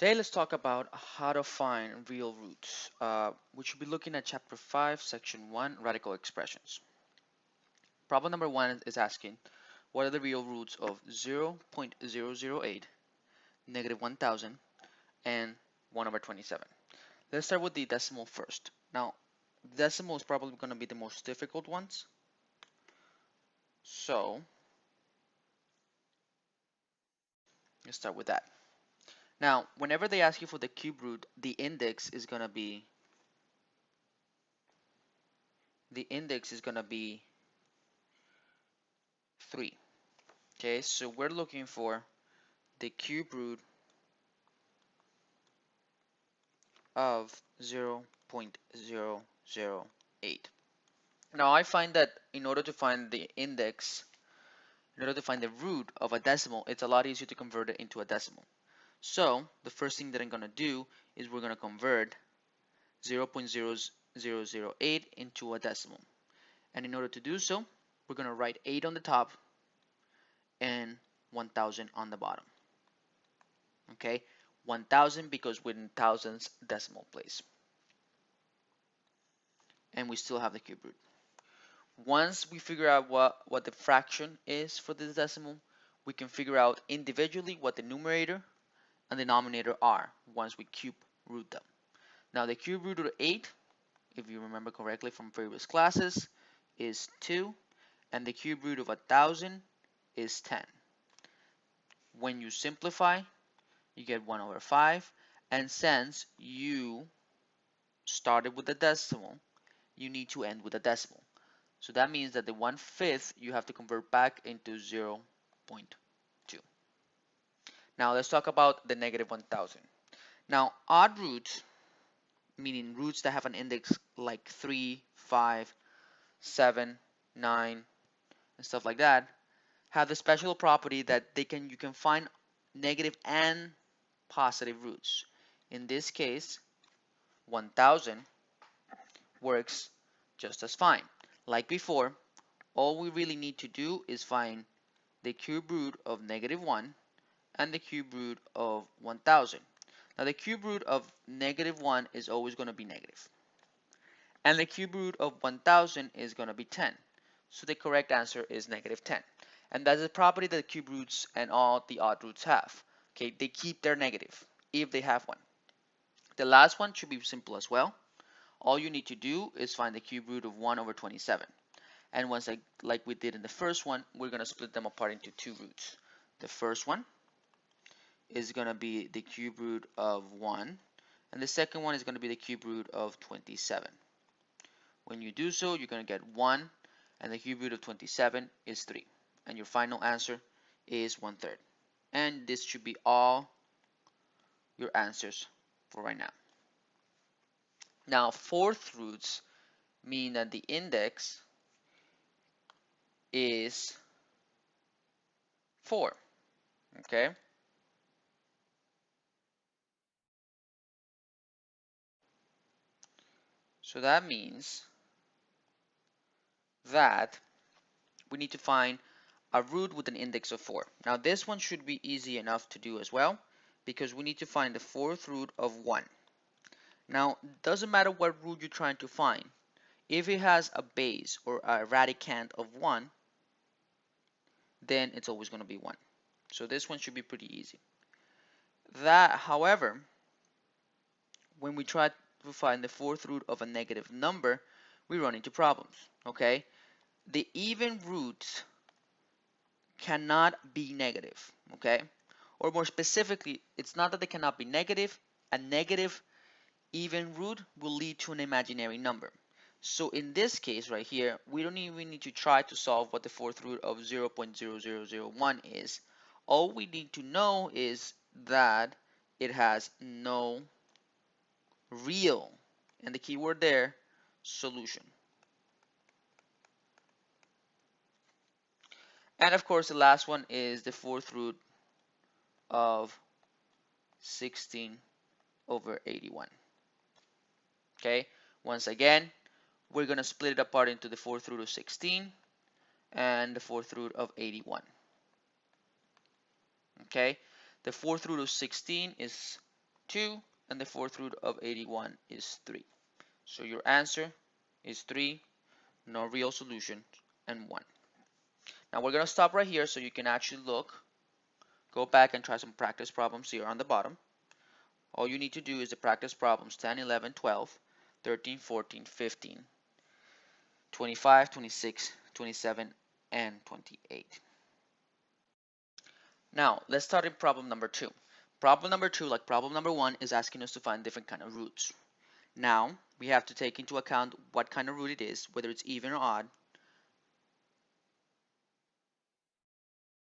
Today, let's talk about how to find real roots. We should be looking at Chapter 5, Section 1, Radical Expressions. Problem number 1 is asking, what are the real roots of 0.008, negative 1000, and 1 over 27? Let's start with the decimal first. Now, decimal is probably going to be the most difficult ones. So, let's start with that. Now, whenever they ask you for the cube root, the index is going to be 3. Okay, so we're looking for the cube root of 0.008. Now I find that in order to find the index, in order to find the root of a decimal, it's a lot easier to convert it into a decimal. So the first thing that I'm going to do is we're going to convert 0.0008 into a decimal. And in order to do so, we're going to write 8 on the top and 1000 on the bottom. Okay, 1000 because we're in thousands decimal place. And we still have the cube root. Once we figure out what the fraction is for this decimal, we can figure out individually what the numerator and denominator are once we cube root them. Now the cube root of 8, if you remember correctly from previous classes, is 2, and the cube root of 1000 is 10. When you simplify, you get 1 over 5, and since you started with a decimal, you need to end with a decimal. So that means that the 1/5 you have to convert back into 0.2. Now let's talk about the negative 1000. Now odd roots, meaning roots that have an index like 3, 5, 7, 9, and stuff like that, have the special property that you can find negative and positive roots. In this case, 1000 works just as fine. Like before, all we really need to do is find the cube root of negative 1 and the cube root of 1000. Now the cube root of negative 1 is always going to be negative. And the cube root of 1000 is going to be 10. So the correct answer is negative 10. And that's a property that the cube roots and all the odd roots have. Okay, they keep their negative if they have one. The last one should be simple as well. All you need to do is find the cube root of 1 over 27. And once like we did in the first one, we're going to split them apart into two roots. The first one is going to be the cube root of 1, and the second one is going to be the cube root of 27. When you do so, you're going to get 1, and the cube root of 27 is 3. And your final answer is 1/3. And this should be all your answers for right now. Now, fourth roots mean that the index is 4. Okay? So that means that we need to find a root with an index of 4. Now this one should be easy enough to do as well, because we need to find the fourth root of 1. Now it doesn't matter what root you're trying to find. If it has a base or a radicand of 1, then it's always going to be 1. So this one should be pretty easy. However, when we try to find the fourth root of a negative number, we run into problems. Okay, the even roots cannot be negative. Okay, or more specifically, it's not that they cannot be negative. A negative even root will lead to an imaginary number. So in this case right here, we don't even need to try to solve what the fourth root of 0.0001 is. All we need to know is that it has no real, and the keyword there, solution. And of course the last one is the fourth root of 16 over 81. Okay, once again, we're going to split it apart into the fourth root of 16 and the fourth root of 81. Okay, the fourth root of 16 is 2, and the fourth root of 81 is 3. So your answer is 3, no real solution, and 1. Now we're going to stop right here so you can actually look, go back and try some practice problems here on the bottom. All you need to do is the practice problems 10, 11, 12, 13, 14, 15, 25, 26, 27, and 28. Now, let's start in problem number 2. Problem number 2, like problem number 1, is asking us to find different kind of roots. Now, we have to take into account what kind of root it is, whether it's even or odd,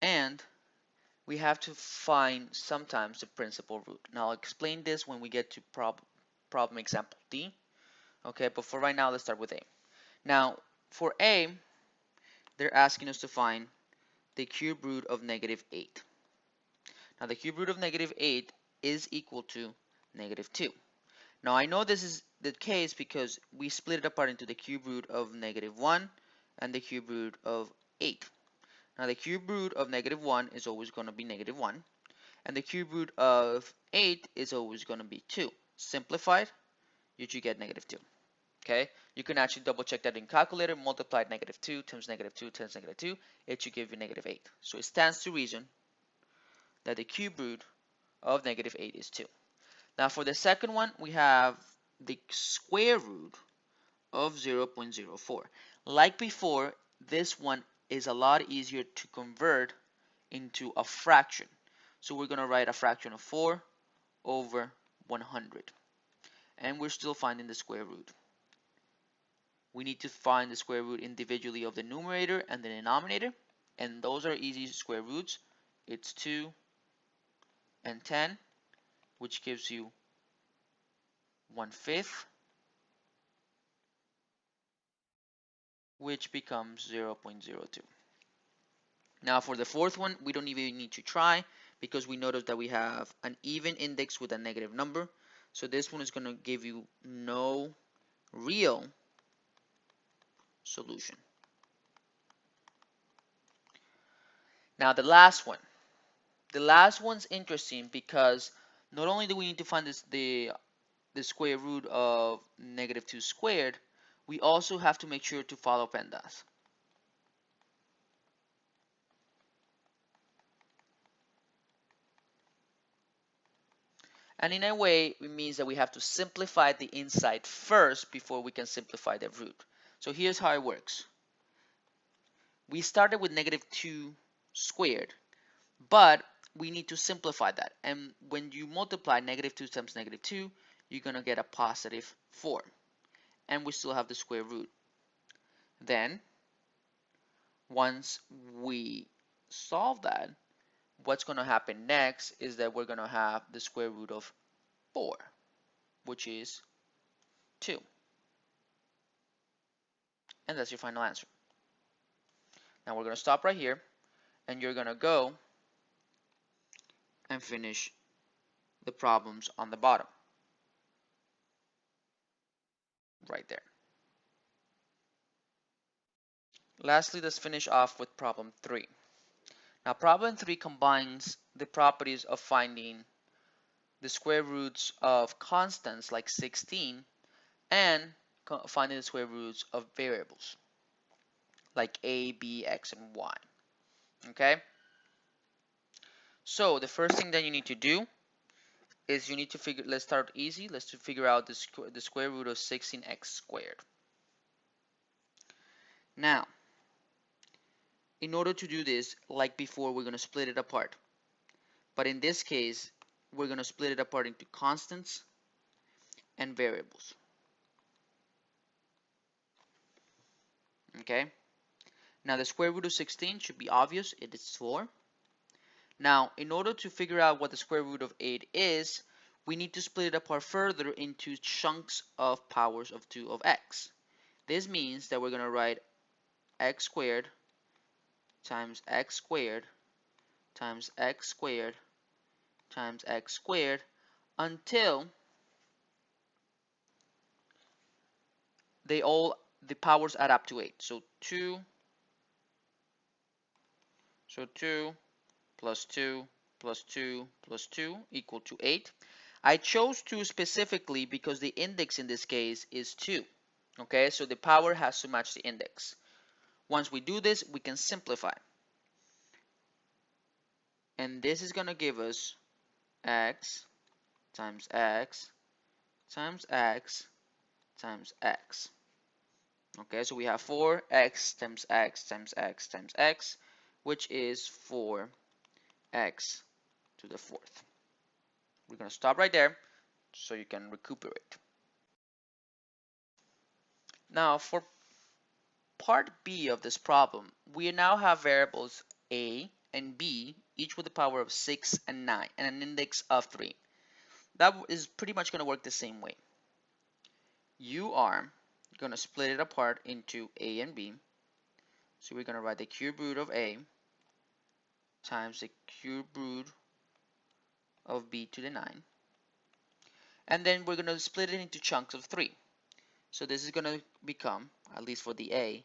and we have to find sometimes the principal root. Now, I'll explain this when we get to problem example D. Okay, but for right now, let's start with A. Now, for A, they're asking us to find the cube root of negative 8. Now, the cube root of negative 8 is equal to negative 2. Now, I know this is the case because we split it apart into the cube root of negative 1 and the cube root of 8. Now, the cube root of negative 1 is always going to be negative 1, and the cube root of 8 is always going to be 2. Simplified, you should get negative 2. Okay, you can actually double check that in calculator, multiply negative 2 times negative 2 times negative 2, it should give you negative 8. So it stands to reason that the cube root of negative 8 is 2. Now for the second one, we have the square root of 0.04. Like before, this one is a lot easier to convert into a fraction. So we're going to write a fraction of 4 over 100. And we're still finding the square root. We need to find the square root individually of the numerator and the denominator. And those are easy square roots. It's 2 and 10, which gives you 1/5, which becomes 0.02. Now for the fourth one, we don't even need to try because we notice that we have an even index with a negative number. So this one is going to give you no real solution. Now the last one. The last one's interesting because not only do we need to find the square root of negative 2 squared, we also have to make sure to follow PEMDAS. And in a way, it means that we have to simplify the inside first before we can simplify the root. So here's how it works. We started with negative 2 squared, but we need to simplify that. And when you multiply negative 2 times negative 2, you're going to get a positive 4. And we still have the square root. Then, once we solve that, what's going to happen next is that we're going to have the square root of 4, which is 2. And that's your final answer. Now we're going to stop right here, and you're going to go and finish the problems on the bottom. Right there. Lastly, let's finish off with problem 3. Now problem 3 combines the properties of finding the square roots of constants like 16 and finding the square roots of variables like a, b, x, and y. Okay? So the first thing that you need to do is you need to figure, let's start easy, let's figure out the square root of 16x squared. Now, in order to do this, like before, we're going to split it apart. But in this case, we're going to split it apart into constants and variables. Okay? Now, the square root of 16 should be obvious. It is 4. Now, in order to figure out what the square root of 8 is, we need to split it apart further into chunks of powers of 2 of x. This means that we're going to write x squared times x squared times x squared times x squared until the powers add up to 8. So 2 plus 2 plus 2 plus 2 equal to 8. I chose 2 specifically because the index in this case is 2. Okay, so the power has to match the index. Once we do this, we can simplify. And this is going to give us x times x times x times x. Okay, so we have 4x times x times x times x, which is 4x to the 4th. We're going to stop right there so you can recuperate. Now, for part B of this problem, we now have variables a and b, each with a power of 6 and 9, and an index of 3. That is pretty much going to work the same way. You are going to split it apart into a and b. So we're going to write the cube root of a times the cube root of b to the 9. And then we're going to split it into chunks of 3. So this is going to become, at least for the a,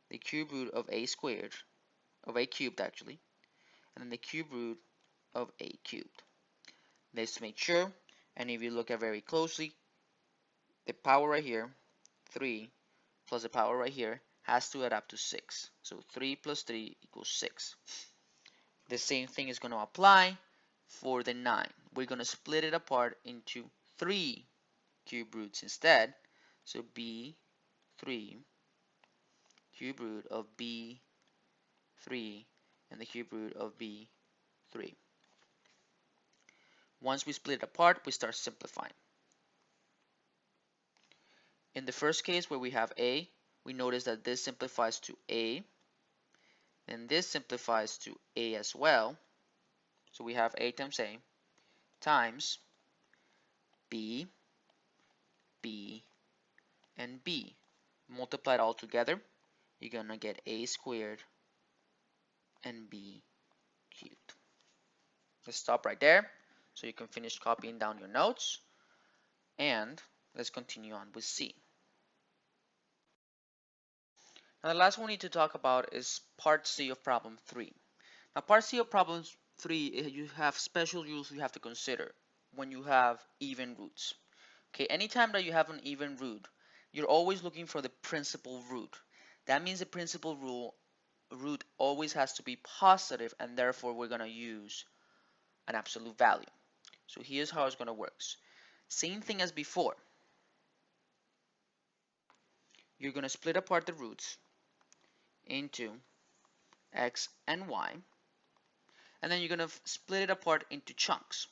the cube root of a squared, of a cubed actually, and then the cube root of a cubed. Let's make sure, and if you look at very closely, the power right here, 3, plus the power right here, has to add up to 6. So 3 plus 3 equals 6. The same thing is going to apply for the 9. We're going to split it apart into 3 cube roots instead. So b3 cube root of b3 and the cube root of b3. Once we split it apart, we start simplifying. In the first case where we have a, we notice that this simplifies to a, and this simplifies to a as well. So we have a times a times b, b, and b. Multiply it all together, you're going to get a squared and b cubed. Let's stop right there so you can finish copying down your notes, and let's continue on with C. Now the last one we need to talk about is part C of problem 3. Now part C of problem 3, you have special rules you have to consider when you have even roots. Okay, anytime that you have an even root, you're always looking for the principal root. That means the principal root always has to be positive, and therefore we're going to use an absolute value. So here's how it's going to work. Same thing as before. You're going to split apart the roots into x and y, and then you're going to split it apart into chunks.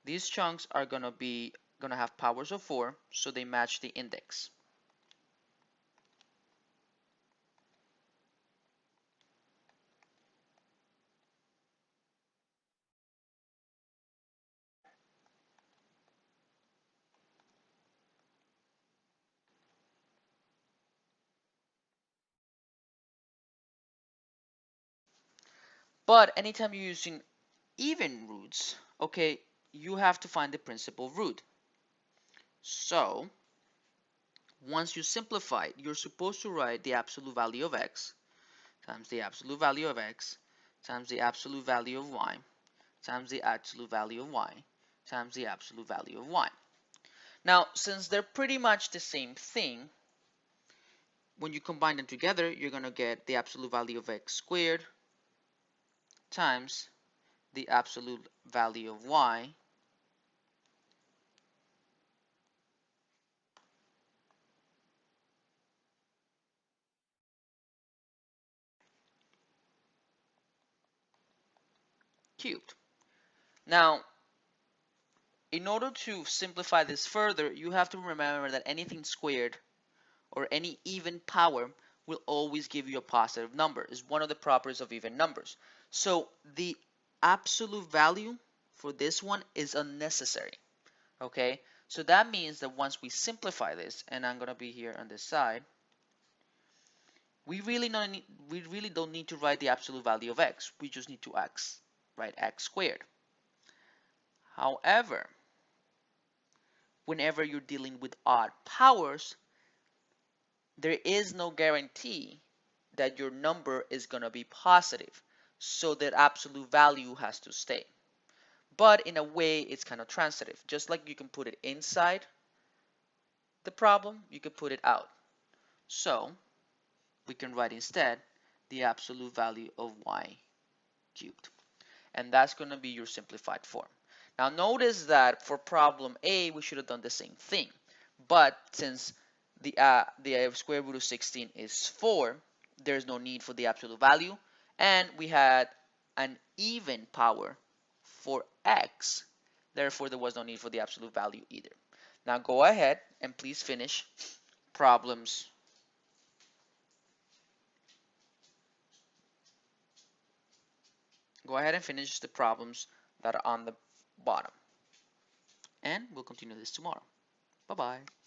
These chunks are going to have powers of 4, so they match the index. But anytime you're using even roots, okay, you have to find the principal root. So once you simplify it, you're supposed to write the absolute value of x times the absolute value of x times the absolute value of y times the absolute value of y times the absolute value of y. Now, since they're pretty much the same thing, when you combine them together, you're going to get the absolute value of x squared times the absolute value of y cubed. Now, in order to simplify this further, you have to remember that anything squared or any even power will always give you a positive number. It's one of the properties of even numbers. So the absolute value for this one is unnecessary. Okay, so that means that once we simplify this, and I'm going to be here on this side, we really don't need to write the absolute value of x. We just need to write x squared. However, whenever you're dealing with odd powers, there is no guarantee that your number is going to be positive, so that absolute value has to stay. But in a way, it's kind of transitive. Just like you can put it inside the problem, you can put it out. So we can write instead the absolute value of y cubed. And that's going to be your simplified form. Now notice that for problem A, we should have done the same thing. But since the square root of 16 is 4, there's no need for the absolute value. And we had an even power for x. Therefore, there was no need for the absolute value either. Now go ahead and please finish problems. Go ahead and finish the problems that are on the bottom. And we'll continue this tomorrow. Bye-bye.